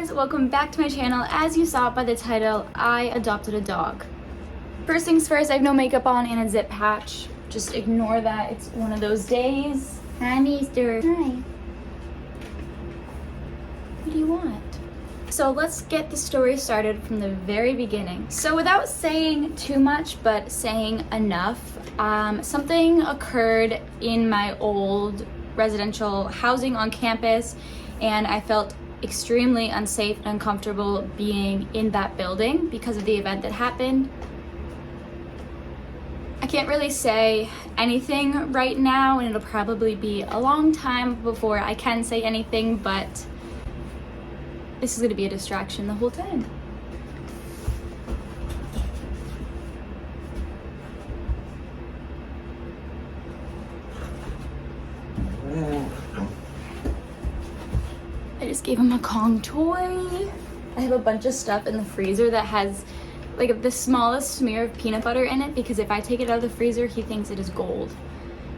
guys, welcome back to my channel. As you saw by the title, I adopted a dog. First things first, I have no makeup on and a zip patch. Just ignore that, it's one of those days. Hi, Meester. Hi. What do you want? So let's get the story started from the very beginning. So without saying too much, but saying enough, something occurred in my old residential housing on campus, and I felt extremely unsafe and uncomfortable being in that building because of the event that happened. I can't really say anything right now, and it'll probably be a long time before I can say anything, but this is gonna be a distraction the whole time. I just gave him a Kong toy. I have a bunch of stuff in the freezer that has like the smallest smear of peanut butter in it, because if I take it out of the freezer, he thinks it is gold.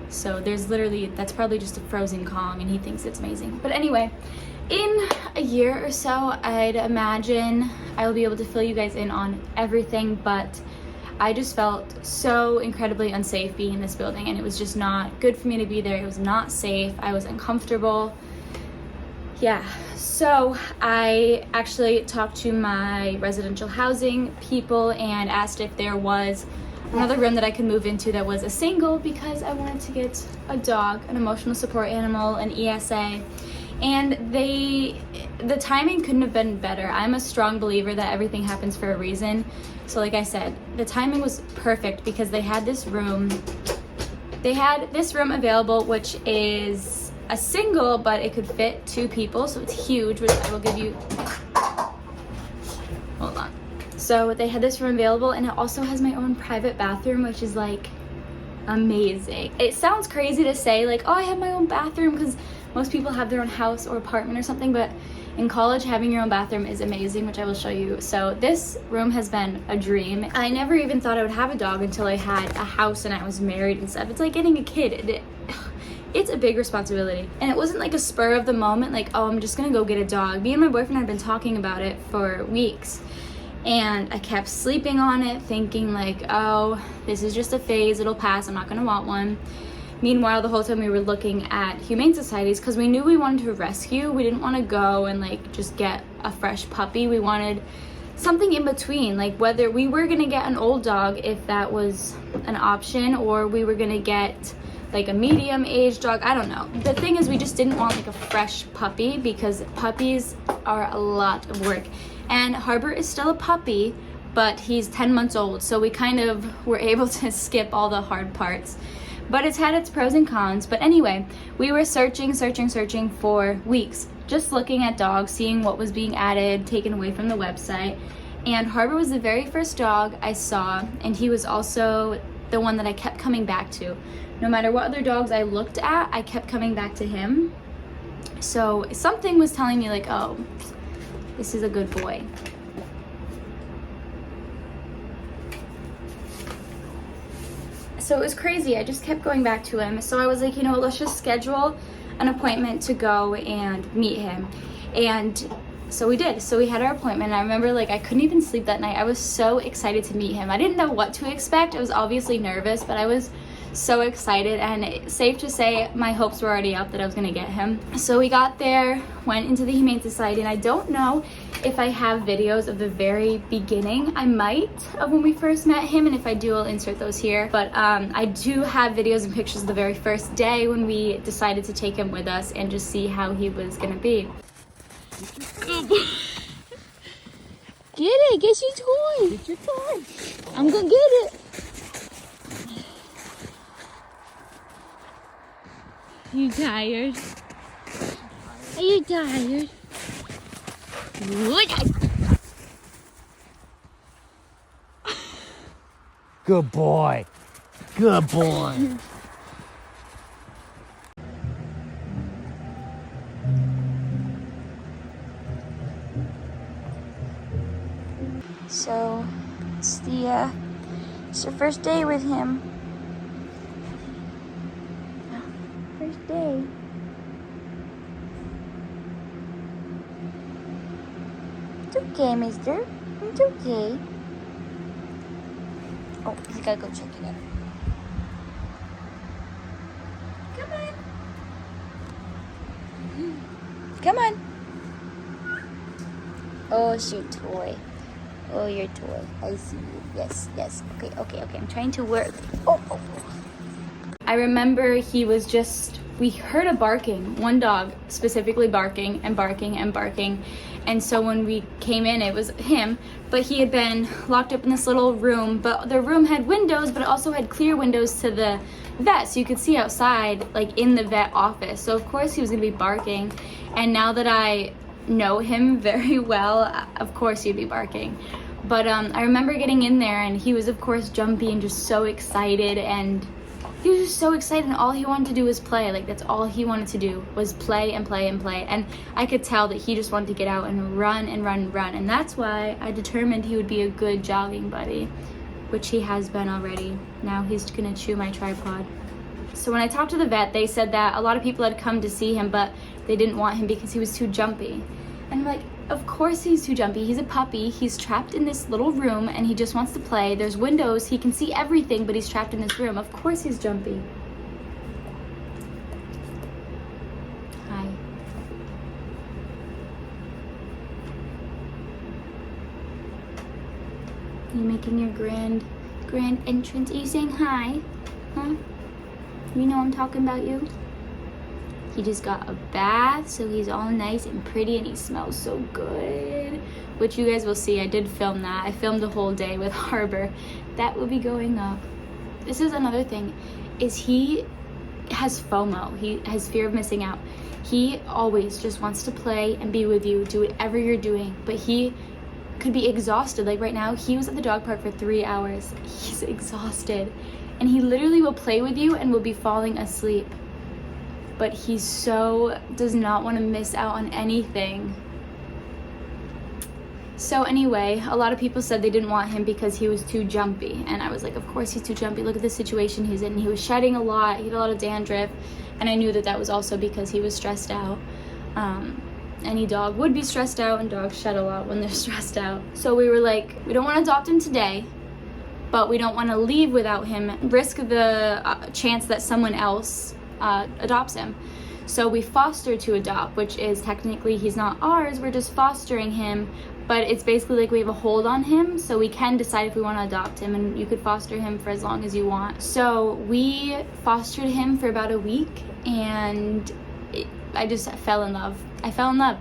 So there's literally, that's probably just a frozen Kong and he thinks it's amazing. But anyway, in a year or so, I'd imagine I will be able to fill you guys in on everything, but I just felt so incredibly unsafe being in this building, and it was just not good for me to be there. It was not safe. I was uncomfortable. Yeah, so I actually talked to my residential housing people and asked if there was another room that I could move into that was a single, because I wanted to get a dog, an emotional support animal, an ESA. And the timing couldn't have been better. I'm a strong believer that everything happens for a reason. So like I said, the timing was perfect because they had this room. They had this room available, which is a single, but it could fit 2 people, so it's huge, which I will give you. Hold on. So they had this room available, and it also has my own private bathroom, which is like amazing. It sounds crazy to say like, oh, I have my own bathroom, because most people have their own house or apartment or something, but in college, having your own bathroom is amazing, which I will show you. So this room has been a dream. I never even thought I would have a dog until I had a house and I was married and stuff. It's like getting a kid. It's a big responsibility. And it wasn't like a spur of the moment, like, oh, I'm just gonna go get a dog. Me and my boyfriend had been talking about it for weeks. And I kept sleeping on it, thinking like, oh, this is just a phase, it'll pass, I'm not gonna want one. Meanwhile, the whole time we were looking at humane societies, because we knew we wanted to rescue. We didn't want to go and like just get a fresh puppy. We wanted something in between, like whether we were gonna get an old dog if that was an option, or we were gonna get like a medium aged dog. I don't know. The thing is, we just didn't want like a fresh puppy, because puppies are a lot of work. And Harbour is still a puppy, but he's 10 months old, so we kind of were able to skip all the hard parts. But it's had its pros and cons. But anyway, we were searching for weeks, just looking at dogs, seeing what was being added, taken away from the website. And Harbour was the very first dog I saw, and he was also the one that I kept coming back to. No matter what other dogs I looked at, I kept coming back to him. So something was telling me like, oh, this is a good boy. So it was crazy. I just kept going back to him. So I was like, you know, let's just schedule an appointment to go and meet him. And so we did. So we had our appointment. And I remember like I couldn't even sleep that night. I was so excited to meet him. I didn't know what to expect. I was obviously nervous, but I was so excited, and safe to say my hopes were already up that I was gonna get him. So we got there, went into the Humane Society, and I don't know if I have videos of the very beginning. I might, of when we first met him, and if I do, I'll insert those here. But I do have videos and pictures of the very first day when we decided to take him with us and just see how he was gonna be. Good boy. Get it, get your toy. Get your toy. I'm gonna get it. You tired? Are you tired? Good boy. Good boy. So it's the first day with him. First day. It's okay, mister. It's okay. Oh, you gotta go check it out. Come on. Come on. Oh, it's your toy. Oh, your toy. I see you. Yes, yes. Okay. I'm trying to work. Oh. I remember he was just, we heard a barking, one dog specifically barking and barking and barking. And so when we came in, it was him, but he had been locked up in this little room, but the room had windows, but it also had clear windows to the vet, so you could see outside, like in the vet office. So of course he was gonna be barking. And now that I know him very well, of course he'd be barking. But I remember getting in there and he was of course jumpy and just so excited, and he was just so excited, and all he wanted to do was play. Like, that's all he wanted to do was play and play and play. And I could tell that he just wanted to get out and run and run and run. And that's why I determined he would be a good jogging buddy, which he has been already. Now he's gonna chew my tripod. So when I talked to the vet, they said that a lot of people had come to see him, but they didn't want him because he was too jumpy. And I'm like, of course he's too jumpy. He's a puppy. He's trapped in this little room and he just wants to play. There's windows. He can see everything, but he's trapped in this room. Of course he's jumpy. Hi. You making your grand entrance? Are you saying hi? Huh? You know I'm talking about you? He just got a bath, so he's all nice and pretty, and he smells so good, which you guys will see. I did film that. I filmed the whole day with Harbour. That will be going up. This is another thing, is he has FOMO. He has fear of missing out. He always just wants to play and be with you, do whatever you're doing, but he could be exhausted. Like right now, he was at the dog park for 3 hours. He's exhausted, and he literally will play with you and will be falling asleep. But he so does not want to miss out on anything. So anyway, a lot of people said they didn't want him because he was too jumpy. And I was like, of course he's too jumpy. Look at the situation he's in. He was shedding a lot. He had a lot of dandruff. And I knew that that was also because he was stressed out. Any dog would be stressed out, and dogs shed a lot when they're stressed out. So we were like, we don't want to adopt him today, but we don't want to leave without him, risk the chance that someone else adopts him. So we foster to adopt, which is technically he's not ours, we're just fostering him, but it's basically like we have a hold on him, so we can decide if we want to adopt him, and you could foster him for as long as you want. So we fostered him for about a week, and I just fell in love. I fell in love.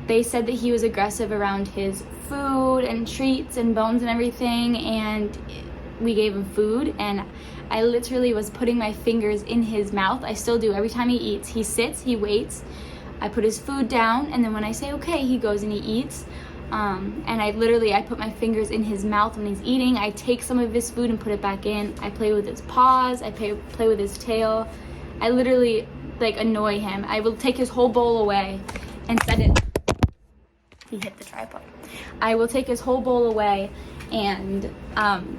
They said that he was aggressive around his food and treats and bones and everything, and we gave him food, and I literally was putting my fingers in his mouth. I still do every time he eats. He sits, he waits, I put his food down, and then when I say okay, he goes and he eats. And I put my fingers in his mouth when he's eating. I take some of his food and put it back in. I play with his paws, I play with his tail. I literally like annoy him. I will take his whole bowl away and set it. He hit the tripod. I will take his whole bowl away and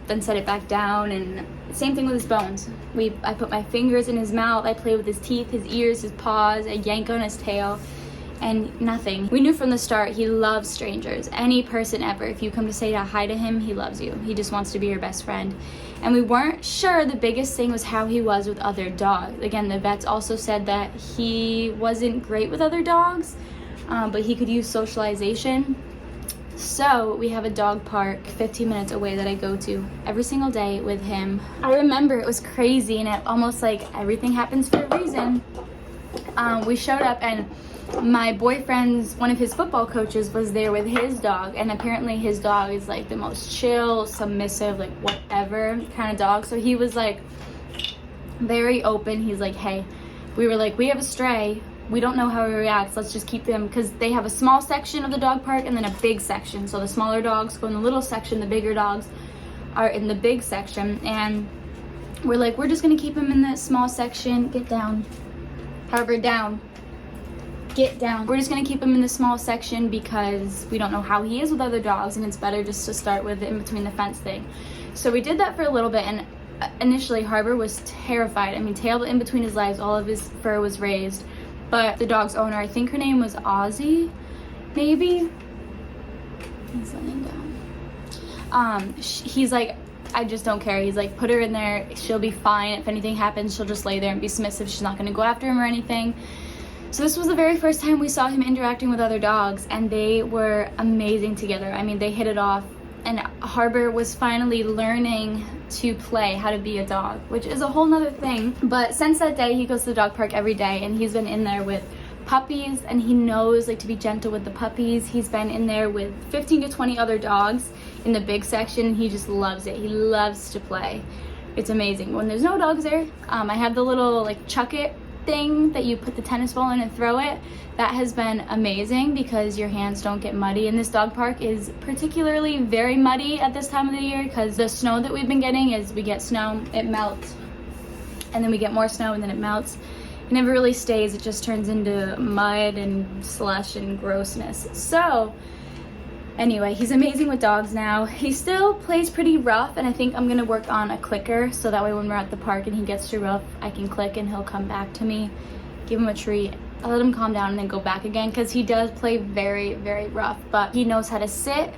then set it back down, and same thing with his bones. I put my fingers in his mouth, I play with his teeth, his ears, his paws, I yank on his tail, and nothing. We knew from the start he loves strangers. Any person ever, if you come to say hi to him, he loves you. He just wants to be your best friend. And we weren't sure. The biggest thing was how he was with other dogs. Again, the vets also said that he wasn't great with other dogs, but he could use socialization. So we have a dog park 15 minutes away that I go to every single day with him. I remember it was crazy, and it almost like everything happens for a reason. We showed up, and my boyfriend's, one of his football coaches was there with his dog, and apparently his dog is like the most chill, submissive, like whatever kind of dog. So he was like very open. He's like, hey, we were like, we have a stray. We don't know how he reacts. Let's just keep them, because they have a small section of the dog park and then a big section. So the smaller dogs go in the little section, the bigger dogs are in the big section. And we're like, we're just gonna keep him in the small section. Get down. Harbour, down. Get down. We're just gonna keep him in the small section because we don't know how he is with other dogs, and it's better just to start with the in between the fence thing. So we did that for a little bit, and initially Harbour was terrified. I mean, tail in between his legs, all of his fur was raised. But the dog's owner, I think her name was Ozzy, maybe? He's laying down. He's like, I just don't care. He's like, put her in there. She'll be fine. If anything happens, she'll just lay there and be submissive. She's not going to go after him or anything. So this was the very first time we saw him interacting with other dogs, and they were amazing together. I mean, they hit it off, and Harbour was finally learning to play how to be a dog, which is a whole nother thing. But since that day, he goes to the dog park every day, and he's been in there with puppies, and he knows like to be gentle with the puppies. He's been in there with 15 to 20 other dogs in the big section, and he just loves it. He loves to play. It's amazing. When there's no dogs there, I have the little like chuck it thing that you put the tennis ball in and throw it. That has been amazing because your hands don't get muddy, and this dog park is particularly very muddy at this time of the year because the snow that we've been getting is we get snow, it melts, and then we get more snow and then it melts. It never really stays. It just turns into mud and slush and grossness. So anyway, he's amazing with dogs now. He still plays pretty rough, and I think I'm gonna work on a clicker so that way when we're at the park and he gets too rough, I can click and he'll come back to me, give him a treat. I'll let him calm down and then go back again because he does play very, very rough, but he knows how to sit.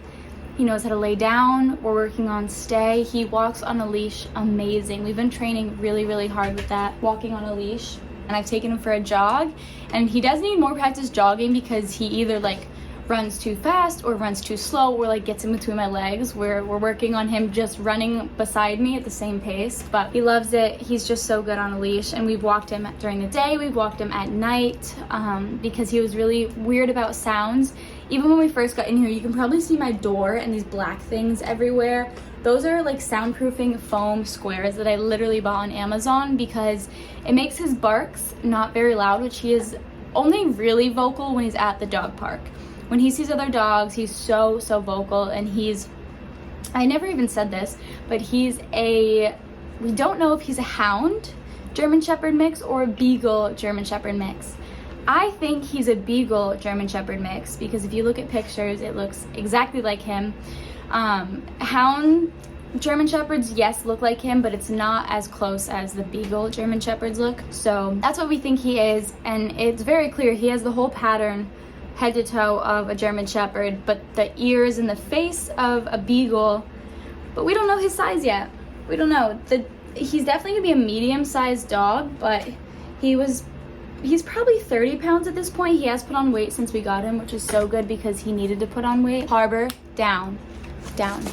He knows how to lay down. We're working on stay. He walks on a leash amazing. We've been training really, really hard with that, walking on a leash. And I've taken him for a jog, and he does need more practice jogging because he either like runs too fast or runs too slow or like gets in between my legs. We're working on him just running beside me at the same pace, but he loves it. He's just so good on a leash, and we've walked him during the day, we've walked him at night because he was really weird about sounds. Even when we first got in here, you can probably see my door and these black things everywhere. Those are like soundproofing foam squares that I literally bought on Amazon because it makes his barks not very loud, which he is only really vocal when he's at the dog park. When he sees other dogs, he's so vocal, and I never even said this, but we don't know if he's a hound German Shepherd mix or a Beagle German Shepherd mix. I think he's a Beagle German Shepherd mix because if you look at pictures, it looks exactly like him. Hound German Shepherds, yes, look like him, but it's not as close as the Beagle German Shepherds look. So that's what we think he is, and it's very clear. He has the whole pattern, head to toe, of a German Shepherd, but the ears and the face of a Beagle, but we don't know his size yet. We don't know. He's definitely gonna be a medium-sized dog, but he's probably 30 pounds at this point. He has put on weight since we got him, which is so good because he needed to put on weight. Harbour, down.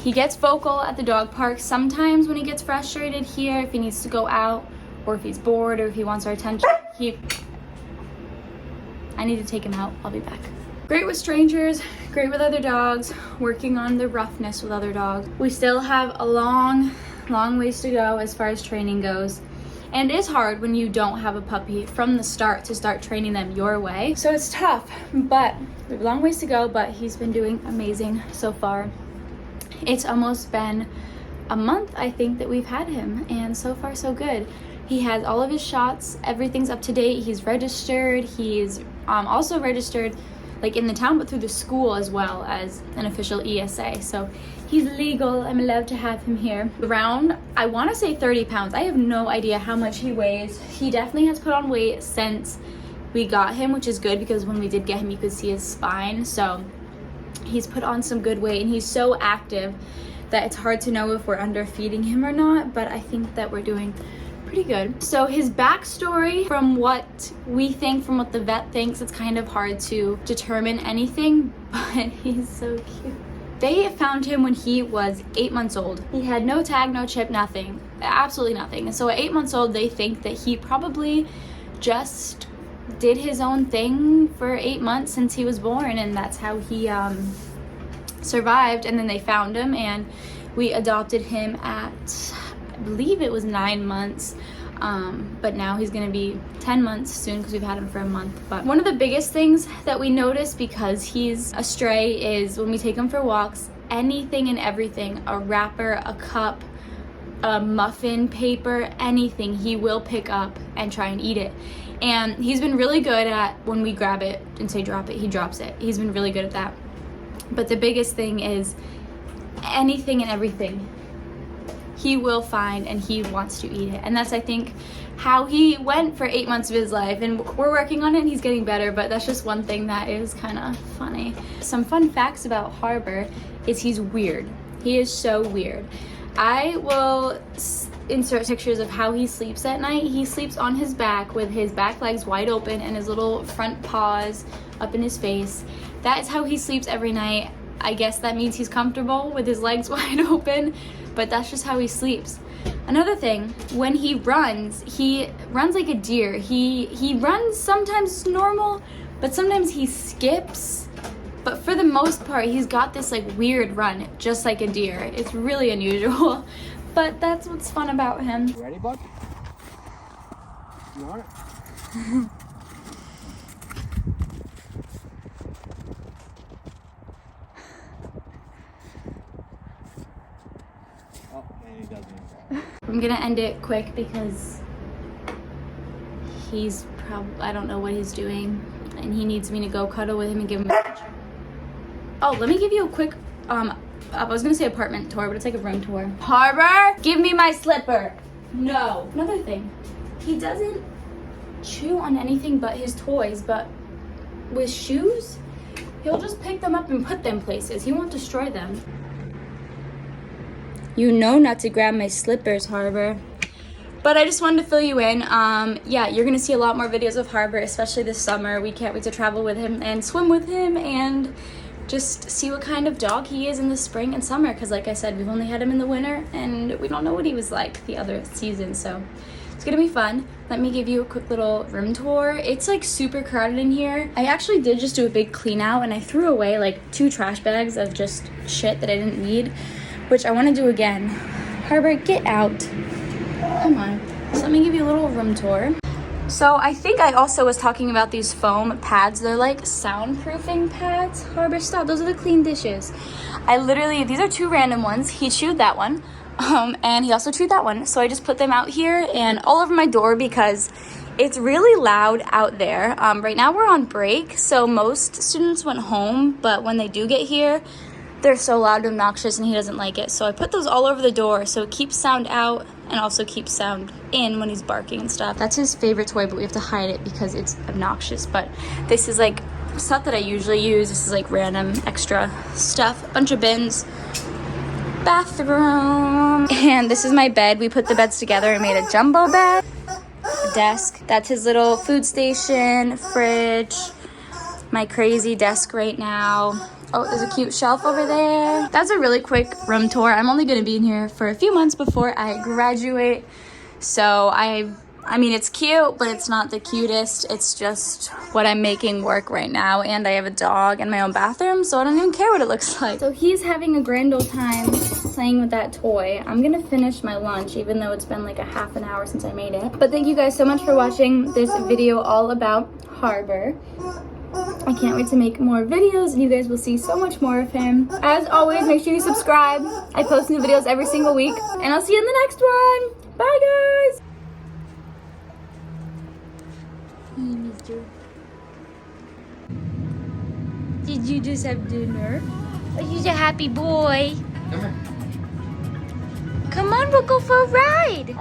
He gets vocal at the dog park sometimes when he gets frustrated here, if he needs to go out, or if he's bored, or if he wants our attention. I need to take him out. I'll be back. Great with strangers, great with other dogs, working on the roughness with other dogs. We still have a long ways to go as far as training goes. And it is hard when you don't have a puppy from the start to start training them your way. So it's tough, but we have a long ways to go, but he's been doing amazing so far. It's almost been a month, I think, that we've had him, and so far so good. He has all of his shots, everything's up to date, he's registered, he's also registered like in the town, but through the school as well as an official ESA. So he's legal. I'm allowed to have him here. Around, I want to say 30 pounds. I have no idea how much he weighs. He definitely has put on weight since we got him, which is good because when we did get him, you could see his spine. So he's put on some good weight, and he's so active that it's hard to know if we're underfeeding him or not, but I think that we're doing pretty good. So his backstory, from what we think, from what the vet thinks, it's kind of hard to determine anything, but he's so cute. They found him when he was 8 months old. He had no tag, no chip, nothing, absolutely nothing. And so at 8 months old, they think that he probably just did his own thing for 8 months since he was born, and that's how he survived. And then they found him, and we adopted him at, I believe it was 9 months, but now he's gonna be 10 months soon because we've had him for a month. But one of the biggest things that we notice, because he's a stray, is when we take him for walks, anything and everything, a wrapper, a cup, a muffin, paper, anything, he will pick up and try and eat it. And he's been really good at, when we grab it and say drop it, he drops it. He's been really good at that. But the biggest thing is anything and everything he will find, and he wants to eat it. And that's, I think, how he went for 8 months of his life, and we're working on it and he's getting better, but that's just one thing that is kind of funny. Some fun facts about Harbour is he's weird. He is so weird. I will insert pictures of how he sleeps at night. He sleeps on his back with his back legs wide open and his little front paws up in his face. That is how he sleeps every night. I guess that means he's comfortable with his legs wide open, but that's just how he sleeps. Another thing, when he runs like a deer. He runs sometimes normal, but sometimes he skips. But for the most part, he's got this like weird run, just like a deer. It's really unusual, but that's what's fun about him. You ready, bud? You want it? Oh, man, he doesn't. I'm gonna end it quick because he's I don't know what he's doing, and he needs me to go cuddle with him and give him a... Oh, let me give you a quick, I was gonna say apartment tour, but it's like a room tour. Harbour, give me my slipper. No. Another thing, he doesn't chew on anything but his toys, but with shoes, he'll just pick them up and put them places. He won't destroy them. You know not to grab my slippers, Harbour. But I just wanted to fill you in. Yeah, you're gonna see a lot more videos of Harbour, especially this summer. We can't wait to travel with him and swim with him and just see what kind of dog he is in the spring and summer, because like I said, we've only had him in the winter and we don't know what he was like the other season, so it's gonna be fun. Let me give you a quick little room tour. It's like super crowded in here. I actually did just do a big clean out and I threw away like 2 trash bags of just shit that I didn't need, which I want to do again. Harbour, get out. Come on. So let me give you a little room tour. So I think I also was talking about these foam pads. They're like soundproofing pads. Harbour, stop. Those are the clean dishes. These are 2 random ones. He chewed that one. And he also chewed that one. So I just put them out here and all over my door because it's really loud out there. Right now we're on break, so most students went home, but when they do get here, they're so loud and obnoxious and he doesn't like it. So I put those all over the door so it keeps sound out and also keeps sound in when he's barking and stuff. That's his favorite toy, but we have to hide it because it's obnoxious. But this is like stuff that I usually use. This is like random extra stuff. A bunch of bins. Bathroom. And this is my bed. We put the beds together and made a jumbo bed. A desk. That's his little food station, fridge. My crazy desk right now. Oh, there's a cute shelf over there. That's a really quick room tour. I'm only gonna be in here for a few months before I graduate. So I mean, it's cute, but it's not the cutest. It's just what I'm making work right now. And I have a dog and my own bathroom, so I don't even care what it looks like. So he's having a grand old time playing with that toy. I'm gonna finish my lunch, even though it's been like a half an hour since I made it. But thank you guys so much for watching this video all about Harbour. I can't wait to make more videos and you guys will see so much more of him. As always, make sure you subscribe. I post new videos every single week and I'll see you in the next one. Bye guys. Hey, mister. Did you just have dinner? Are you a happy boy? Come here. Come on, we'll go for a ride.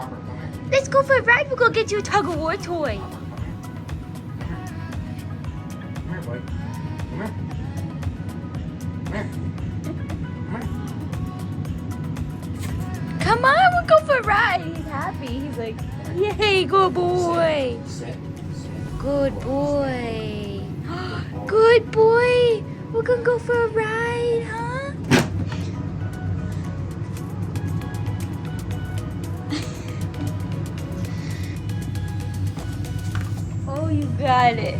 Let's go for a ride. We'll go get you a tug of war toy. Come on, we'll go for a ride. He's happy. He's like, yay, good boy. Good boy. Good boy. We're gonna go for a ride, huh? Oh, you got it.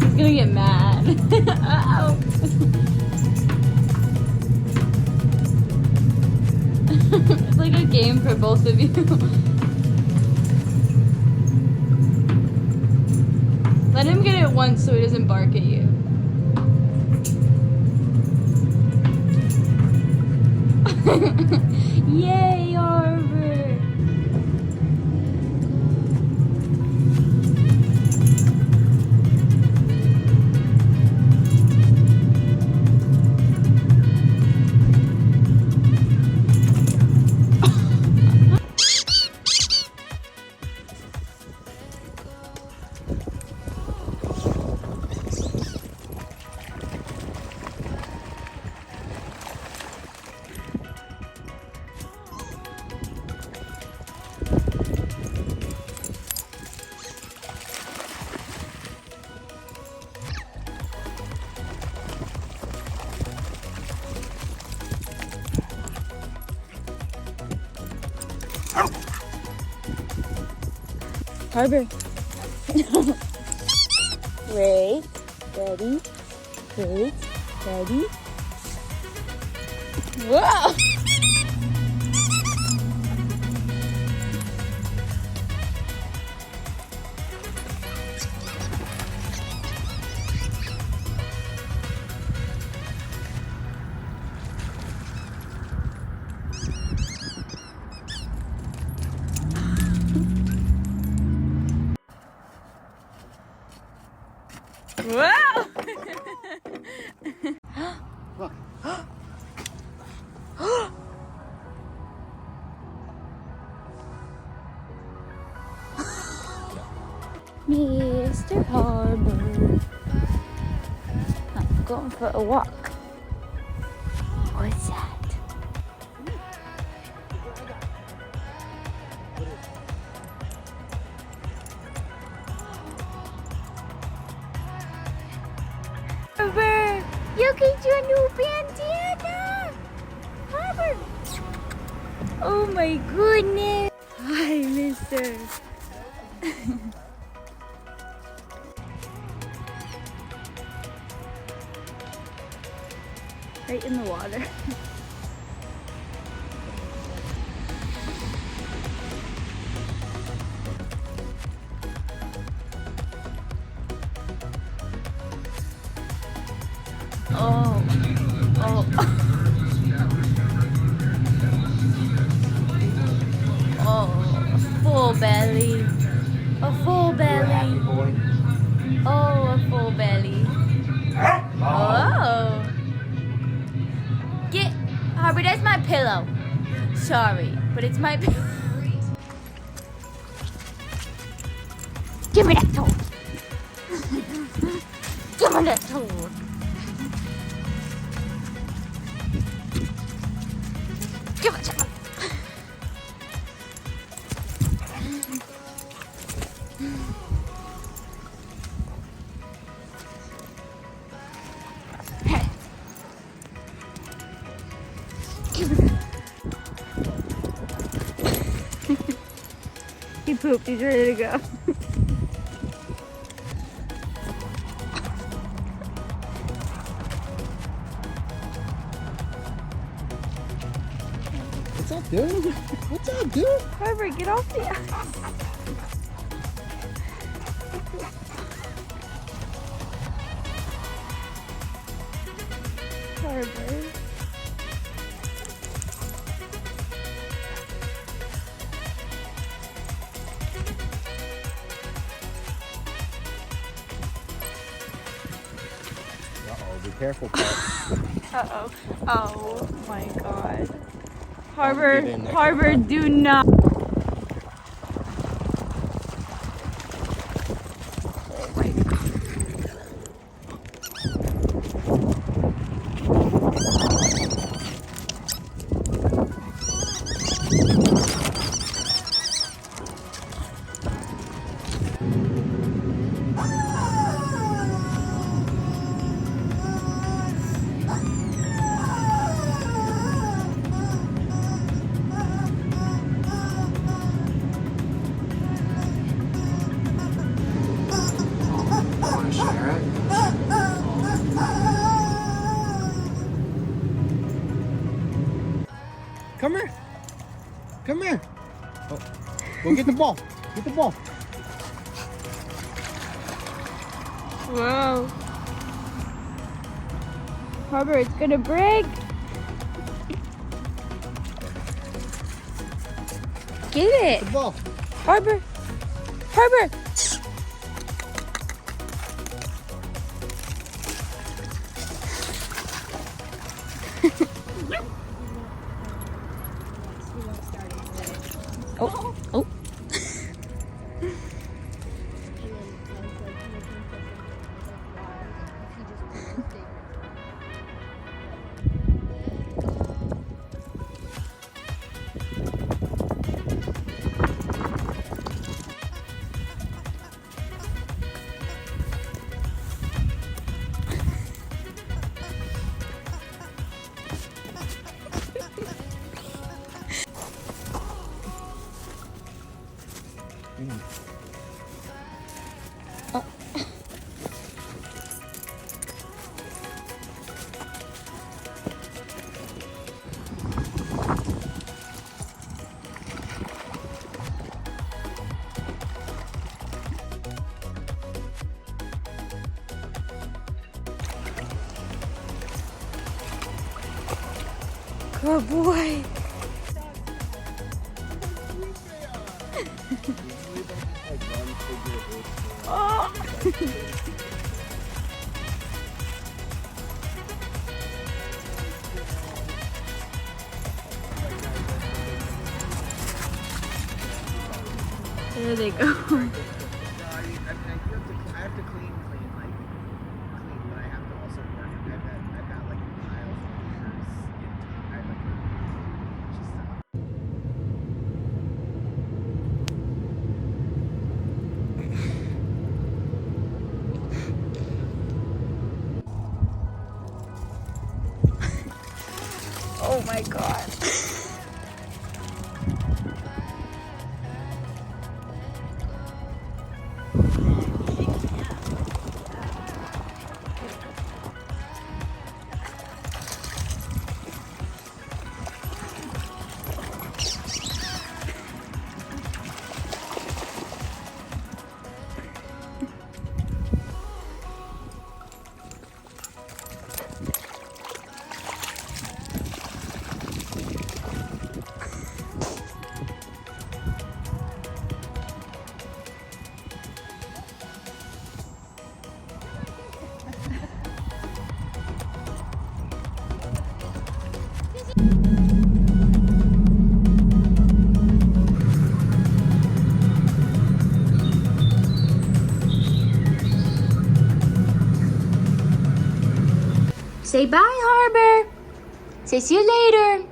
He's gonna get mad. Uh-oh. It's like a game for both of you. Let him get it once so he doesn't bark at you. Yay, Harbour! Harbour. Wait, ready, wait, ready. Whoa! Wow! Look. Mr. Harbour. I'm going for a walk. What's that? Harbour, you get your new bandana. Harbour. Oh my goodness. Hi, mister. Right in the water. Oh, oh, oh, a full belly, a full belly, oh, a full belly, oh, get, Harbour, that's my pillow, sorry, but it's my pillow. Give me that toad, give me that toad. Give it to me. Hey. Give it. He pooped. He's ready to go. What's up, dude? What's up, dude? Harbour, get off the ice. Harbour. Uh-oh, be careful, Pat. Uh-oh. Oh my god. Get Harbour, in there. Harbour, do not. Oh my god. Want to share it? Come here. Come here. Oh. Go get the ball. Get the ball. Whoa. Harbour, it's gonna break. Get it. The ball. Harbour. Harbour. Oh, oh. Good boy. Oh. There they go. No, I have to clean, like, but I have to also work. I've got like piles of papers. I have like just stuff. Oh my god. Say bye, Harbour. Say see you later.